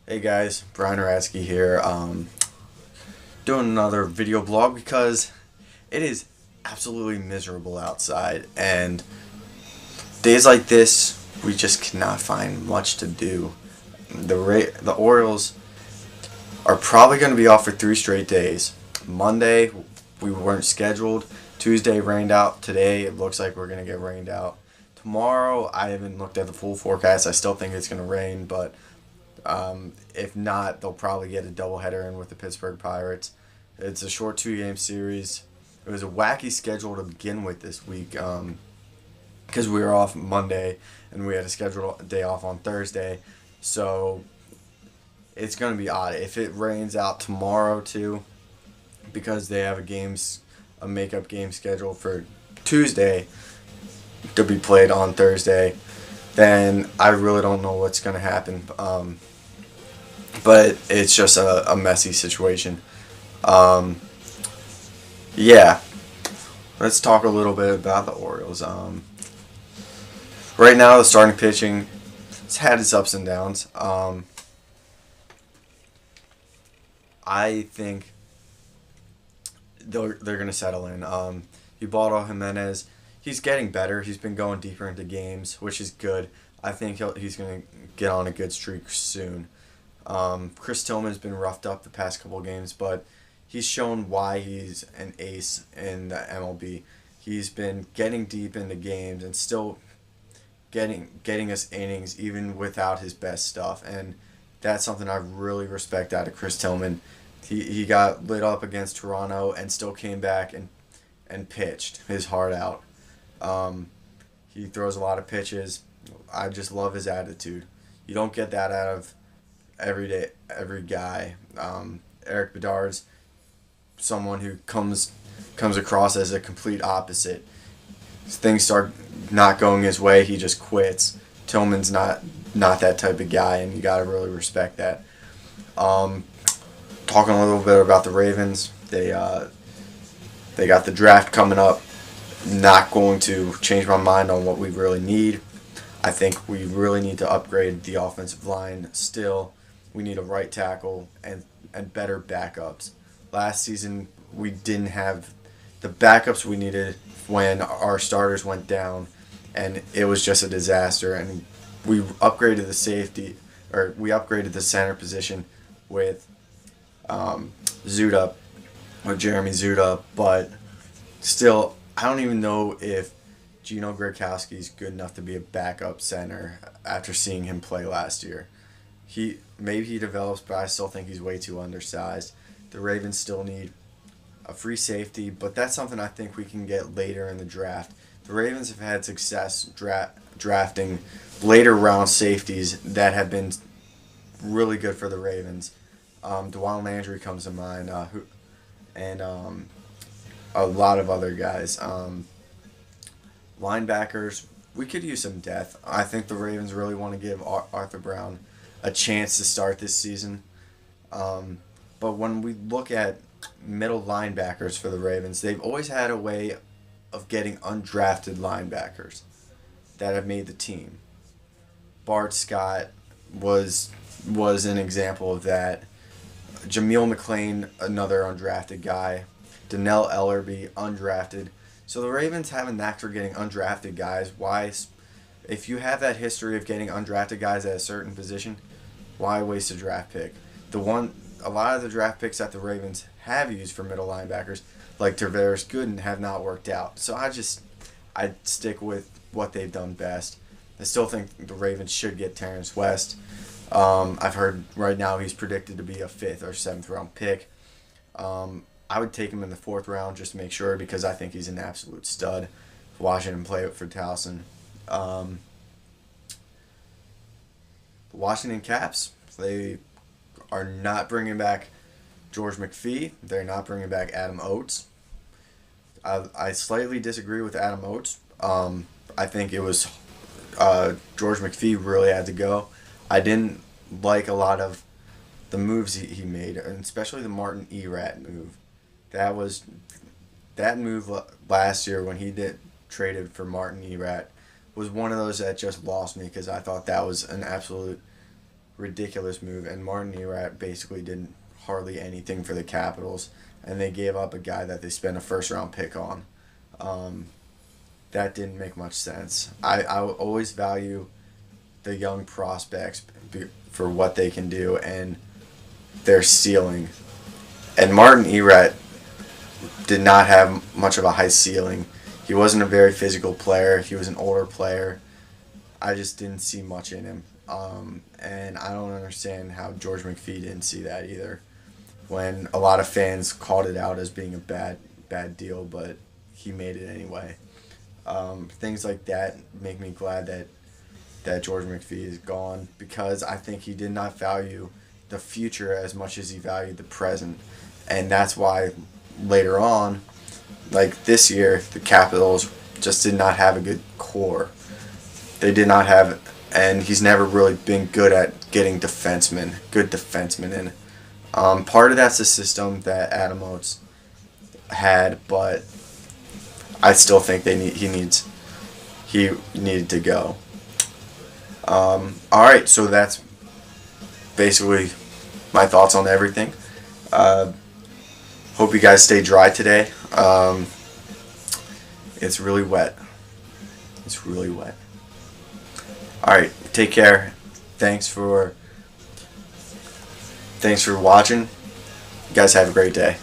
Hey guys, Brian Ratsky here. Doing another video blog because it is absolutely miserable outside, and days like this, we just cannot find much to do. The Orioles are probably going to be off for 3 straight days. Monday, we weren't scheduled. Tuesday rained out. Today, it looks like we're going to get rained out. Tomorrow, I haven't looked at the full forecast. I still think it's going to rain, but if not, they'll probably get a doubleheader in with the Pittsburgh Pirates. It's a short 2 game series. It was a wacky schedule to begin with this week because we were off Monday and we had a scheduled day off on Thursday. So it's going to be odd. If it rains out tomorrow too, because they have a makeup game scheduled for Tuesday to be played on Thursday, then I really don't know what's going to happen. But it's just a messy situation. Um, yeah, let's talk a little bit about the Orioles. Right now, the starting pitching has had its ups and downs. I think they're going to settle in. Ubaldo Jimenez, he's getting better. He's been going deeper into games, which is good. I think he's going to get on a good streak soon. Chris Tillman's been roughed up the past couple of games, but he's shown why he's an ace in the MLB. He's been getting deep into games and still getting us innings even without his best stuff, and that's something I really respect out of Chris Tillman. He got lit up against Toronto and still came back and pitched his heart out. Um, he throws a lot of pitches. I just love his attitude. You don't get that out of every guy. Eric Bedard's someone who comes across as a complete opposite. Things start not going his way, he just quits. Tillman's not that type of guy, and you gotta really respect that. Um, Talking a little bit about the Ravens, they got the draft coming up. Not going to change my mind on what we really need. I think we really need to upgrade the offensive line still. We need a right tackle and better backups. Last season, we didn't have the backups we needed when our starters went down, and it was just a disaster. And we upgraded we upgraded the center position with Zuda, with Jeremy Zuda, but still, I don't even know if Gino Gradkowski is good enough to be a backup center after seeing him play last year. Maybe he develops, but I still think he's way too undersized. The Ravens still need a free safety, but that's something I think we can get later in the draft. The Ravens have had success drafting later round safeties that have been really good for the Ravens. DeWan Landry comes to mind, and a lot of other guys. Linebackers, we could use some depth. I think the Ravens really want to give Arthur Brown a chance to start this season. But when we look at middle linebackers for the Ravens, they've always had a way of getting undrafted linebackers that have made the team. Bart Scott was an example of that. Jameel McLean, another undrafted guy. Donnell Ellerbe, undrafted. So the Ravens have a knack for getting undrafted guys. If you have that history of getting undrafted guys at a certain position, why waste a draft pick? A lot of the draft picks that the Ravens have used for middle linebackers, like Tavares Gooden, have not worked out. So I'd stick with what they've done best. I still think the Ravens should get Terrence West. I've heard right now he's predicted to be a 5th or 7th round pick. I would take him in the 4th round just to make sure, because I think he's an absolute stud. Watching him play for Towson. The Washington Caps, they are not bringing back George McPhee. They're not bringing back Adam Oates. I slightly disagree with Adam Oates. I think it was George McPhee really had to go. I didn't like a lot of the moves he made, and especially the Martin Erat move. That move last year when he traded for Martin Erat was one of those that just lost me, because I thought that was an absolute ridiculous move, and Martin Erat basically did hardly anything for the Capitals, and they gave up a guy that they spent a first round pick on. Um, that didn't make much sense. I always value the young prospects for what they can do and their ceiling. And Martin Erat did not have much of a high ceiling. He wasn't a very physical player. He was an older player. I just didn't see much in him. And I don't understand how George McPhee didn't see that either. When a lot of fans called it out as being a bad deal, but he made it anyway. Things like that make me glad that George McPhee is gone, because I think he did not value the future as much as he valued the present. And that's why later on, like this year, the Capitals just did not have a good core. They did not have, and he's never really been good at getting good defensemen in. Part of that's the system that Adam Oates had, but I still think he needed to go. All right, so that's basically my thoughts on everything. Hope you guys stay dry today. It's really wet. It's really wet. All right, take care. Thanks for watching. You guys have a great day.